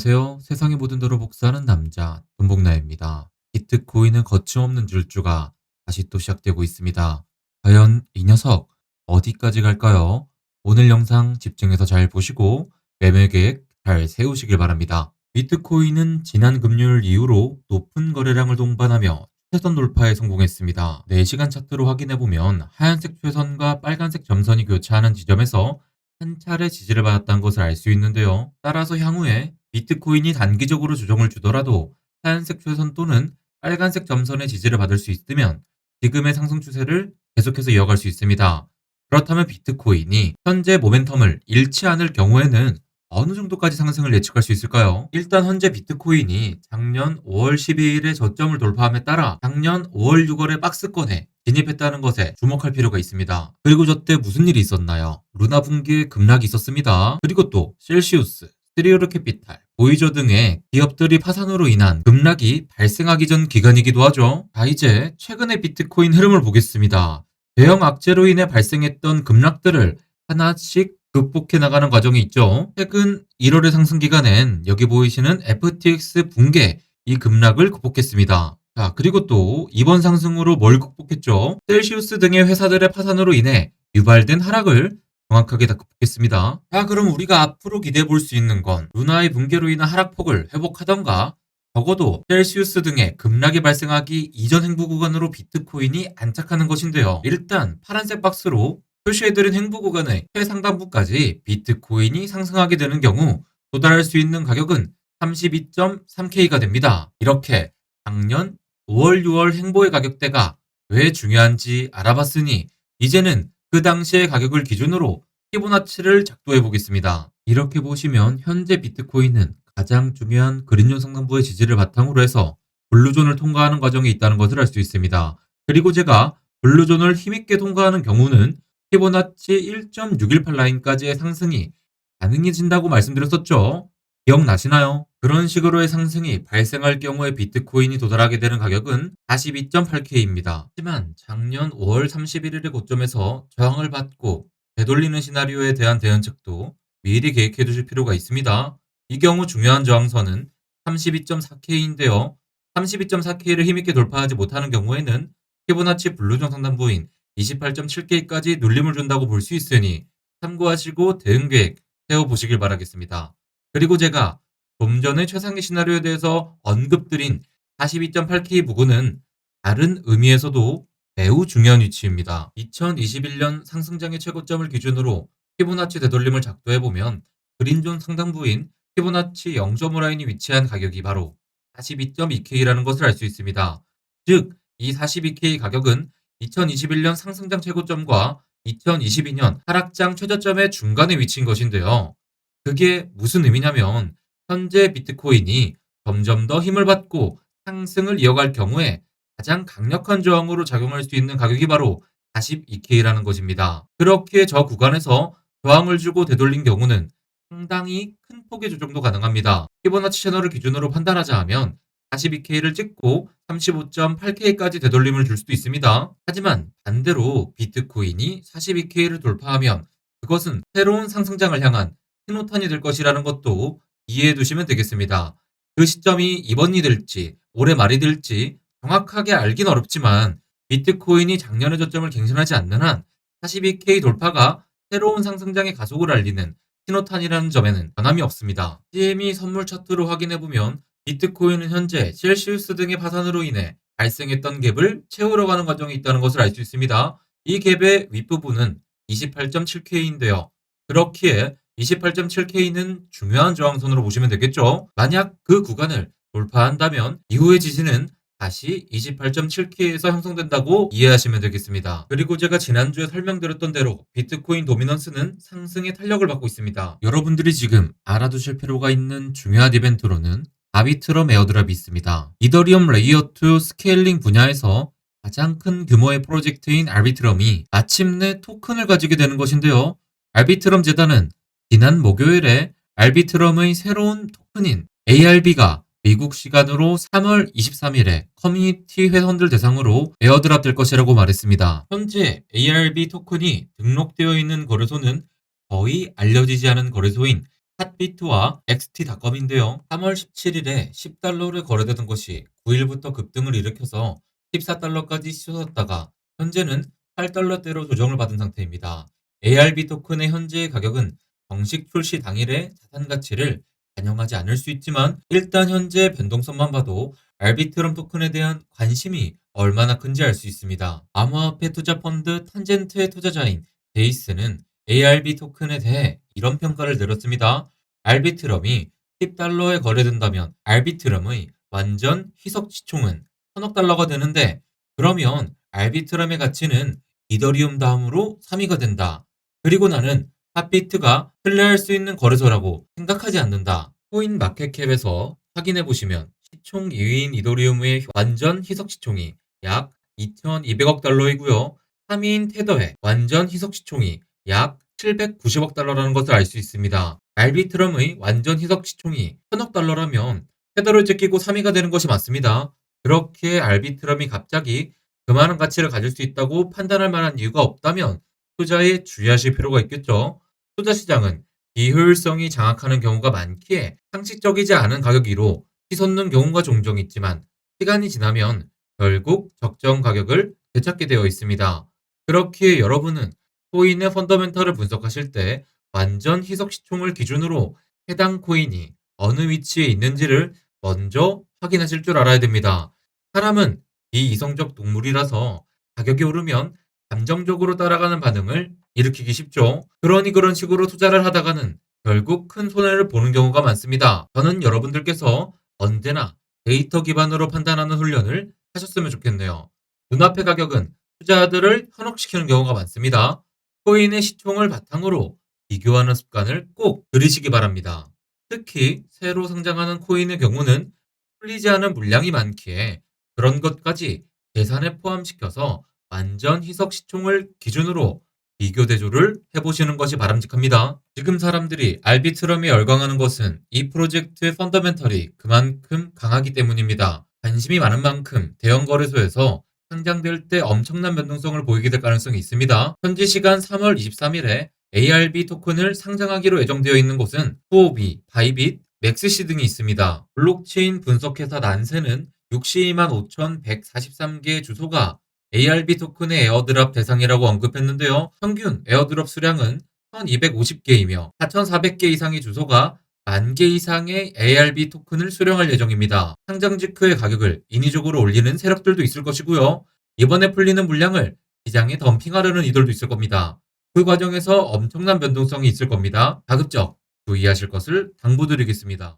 안녕하세요. 세상의 모든 도로 복사하는 남자 돈복나입니다. 비트코인은 거침없는 질주가 다시 또 시작되고 있습니다. 과연 이 녀석 어디까지 갈까요? 오늘 영상 집중해서 잘 보시고 매매 계획 잘 세우시길 바랍니다. 비트코인은 지난 금요일 이후로 높은 거래량을 동반하며 최선 돌파에 성공했습니다. 4시간 차트로 확인해보면 하얀색 최선과 빨간색 점선이 교차하는 지점에서 한 차례 지지를 받았다는 것을 알 수 있는데요. 따라서 향후에 비트코인이 단기적으로 조정을 주더라도 하얀색 최선 또는 빨간색 점선의 지지를 받을 수 있으면 지금의 상승 추세를 계속해서 이어갈 수 있습니다. 그렇다면 비트코인이 현재 모멘텀을 잃지 않을 경우에는 어느 정도까지 상승을 예측할 수 있을까요? 일단 현재 비트코인이 작년 5월 12일에 저점을 돌파함에 따라 작년 5월 6월에 박스권에 진입했다는 것에 주목할 필요가 있습니다. 그리고 저때 무슨 일이 있었나요? 루나 붕괴 급락이 있었습니다. 그리고 또 셀시우스, 스리오르 캐피탈, 보이저 등의 기업들이 파산으로 인한 급락이 발생하기 전 기간이기도 하죠. 자, 이제 최근의 비트코인 흐름을 보겠습니다. 대형 악재로 인해 발생했던 급락들을 하나씩 극복해 나가는 과정이 있죠. 최근 1월의 상승 기간엔 여기 보이시는 FTX 붕괴 이 급락을 극복했습니다. 자, 그리고 또 이번 상승으로 뭘 극복했죠? 셀시우스 등의 회사들의 파산으로 인해 유발된 하락을 정확하게 다 극복했습니다. 자, 그럼 우리가 앞으로 기대해 볼 수 있는 건 루나의 붕괴로 인한 하락폭을 회복하던가 적어도 셀시우스 등의 급락이 발생하기 이전 행보 구간으로 비트코인이 안착하는 것인데요. 일단 파란색 박스로 표시해드린 행보 구간의 최상단부까지 비트코인이 상승하게 되는 경우 도달할 수 있는 가격은 32.3K가 됩니다. 이렇게 작년 5월, 6월 행보의 가격대가 왜 중요한지 알아봤으니 이제는 그 당시의 가격을 기준으로 피보나치를 작도해 보겠습니다. 이렇게 보시면 현재 비트코인은 가장 중요한 그린존 상단부의 지지를 바탕으로 해서 블루존을 통과하는 과정이 있다는 것을 알 수 있습니다. 그리고 제가 블루존을 힘있게 통과하는 경우는 피보나치 1.618 라인까지의 상승이 가능해진다고 말씀드렸었죠. 기억나시나요? 그런 식으로의 상승이 발생할 경우에 비트코인이 도달하게 되는 가격은 42.8K입니다. 하지만 작년 5월 31일의 고점에서 저항을 받고 되돌리는 시나리오에 대한 대응책도 미리 계획해 두실 필요가 있습니다. 이 경우 중요한 저항선은 32.4K인데요. 32.4K를 힘있게 돌파하지 못하는 경우에는 피보나치 블루존 상단부인 28.7K까지 눌림을 준다고 볼 수 있으니 참고하시고 대응 계획 세워보시길 바라겠습니다. 그리고 제가 좀 전에 최상위 시나리오에 대해서 언급드린 42.8K 부근은 다른 의미에서도 매우 중요한 위치입니다. 2021년 상승장의 최고점을 기준으로 피보나치 되돌림을 작도해보면 그린존 상단부인 피보나치 0.5 라인이 위치한 가격이 바로 42.2K라는 것을 알 수 있습니다. 즉, 이 42K 가격은 2021년 상승장 최고점과 2022년 하락장 최저점의 중간에 위치인 것인데요. 그게 무슨 의미냐면 현재 비트코인이 점점 더 힘을 받고 상승을 이어갈 경우에 가장 강력한 저항으로 작용할 수 있는 가격이 바로 42K라는 것입니다. 그렇게 저 구간에서 저항을 주고 되돌린 경우는 상당히 큰 폭의 조정도 가능합니다. 피보나치 채널을 기준으로 판단하자 하면 42K를 찍고 35.8K까지 되돌림을 줄 수도 있습니다. 하지만 반대로 비트코인이 42K를 돌파하면 그것은 새로운 상승장을 향한 신호탄이 될 것이라는 것도 이해해 두시면 되겠습니다. 그 시점이 이번이 될지 올해 말이 될지 정확하게 알긴 어렵지만 비트코인이 작년의 저점을 갱신하지 않는 한 42K 돌파가 새로운 상승장의 가속을 알리는 신호탄이라는 점에는 변함이 없습니다. CME 선물 차트로 확인해보면 비트코인은 현재 셀시우스 등의 파산으로 인해 발생했던 갭을 채우러 가는 과정이 있다는 것을 알 수 있습니다. 이 갭의 윗부분은 28.7K인데요. 그렇기에 28.7K는 중요한 저항선으로 보시면 되겠죠. 만약 그 구간을 돌파한다면 이후의 지지는 다시 28.7K에서 형성된다고 이해하시면 되겠습니다. 그리고 제가 지난주에 설명드렸던 대로 비트코인 도미넌스는 상승의 탄력을 받고 있습니다. 여러분들이 지금 알아두실 필요가 있는 중요한 이벤트로는 아비트럼 에어드랍이 있습니다. 이더리움 레이어2 스케일링 분야에서 가장 큰 규모의 프로젝트인 아비트럼이 마침내 토큰을 가지게 되는 것인데요. 아비트럼 재단은 지난 목요일에 아비트럼의 새로운 토큰인 ARB가 미국 시간으로 3월 23일에 커뮤니티 회원들 대상으로 에어드랍 될 것이라고 말했습니다. 현재 ARB 토큰이 등록되어 있는 거래소는 거의 알려지지 않은 거래소인 핫비트와 XT닷컴인데요. 3월 17일에 10달러를 거래되던 것이 9일부터 급등을 일으켜서 14달러까지 솟았다가 현재는 8달러대로 조정을 받은 상태입니다. ARB 토큰의 현재의 가격은 정식 출시 당일의 자산 가치를 반영하지 않을 수 있지만 일단 현재 변동성만 봐도 알비트럼 토큰에 대한 관심이 얼마나 큰지 알 수 있습니다. 암호화폐 투자 펀드 탄젠트의 투자자인 베이스는 ARB 토큰에 대해 이런 평가를 내렸습니다. 알비트럼이 10달러에 거래된다면 알비트럼의 완전 희석 시총은 1000억 달러가 되는데 그러면 알비트럼의 가치는 이더리움 다음으로 3위가 된다. 그리고 나는 핫비트가 신뢰할 수 있는 거래소라고 생각하지 않는다. 코인 마켓캡에서 확인해 보시면 시총 2위인 이더리움의 완전 희석 시총이 약 2200억 달러이고요. 3위인 테더의 완전 희석 시총이 약 790억 달러라는 것을 알 수 있습니다. 알비트럼의 완전 희석 시총이 1000억 달러라면 테더를 제끼고 3위가 되는 것이 맞습니다. 그렇게 알비트럼이 갑자기 그만한 가치를 가질 수 있다고 판단할 만한 이유가 없다면 투자에 주의하실 필요가 있겠죠. 투자 시장은 비효율성이 장악하는 경우가 많기에 상식적이지 않은 가격 위로 치솟는 경우가 종종 있지만 시간이 지나면 결국 적정 가격을 되찾게 되어 있습니다. 그렇기에 여러분은 코인의 펀더멘털을 분석하실 때 완전 희석 시총을 기준으로 해당 코인이 어느 위치에 있는지를 먼저 확인하실 줄 알아야 됩니다. 사람은 비이성적 동물이라서 가격이 오르면 감정적으로 따라가는 반응을 일으키기 쉽죠. 그러니 그런 식으로 투자를 하다가는 결국 큰 손해를 보는 경우가 많습니다. 저는 여러분들께서 언제나 데이터 기반으로 판단하는 훈련을 하셨으면 좋겠네요. 눈앞의 가격은 투자들을 현혹시키는 경우가 많습니다. 코인의 시총을 바탕으로 비교하는 습관을 꼭 들이시기 바랍니다. 특히 새로 성장하는 코인의 경우는 풀리지 않은 물량이 많기에 그런 것까지 계산에 포함시켜서 완전 희석 시총을 기준으로 비교 대조를 해보시는 것이 바람직합니다. 지금 사람들이 알비트럼에 열광하는 것은 이 프로젝트의 펀더멘털이 그만큼 강하기 때문입니다. 관심이 많은 만큼 대형 거래소에서 상장될 때 엄청난 변동성을 보이게 될 가능성이 있습니다. 현지 시간 3월 23일에 ARB 토큰을 상장하기로 예정되어 있는 곳은 후오비, 바이빗, 맥스시 등이 있습니다. 블록체인 분석회사 난세는 62만 5,143개의 주소가 ARB 토큰의 에어드랍 대상이라고 언급했는데요. 평균 에어드랍 수량은 1250개이며 4400개 이상의 주소가 10,000개 이상의 ARB 토큰을 수령할 예정입니다. 상장 직후의 가격을 인위적으로 올리는 세력들도 있을 것이고요. 이번에 풀리는 물량을 시장에 덤핑하려는 이들도 있을 겁니다. 그 과정에서 엄청난 변동성이 있을 겁니다. 가급적 주의하실 것을 당부드리겠습니다.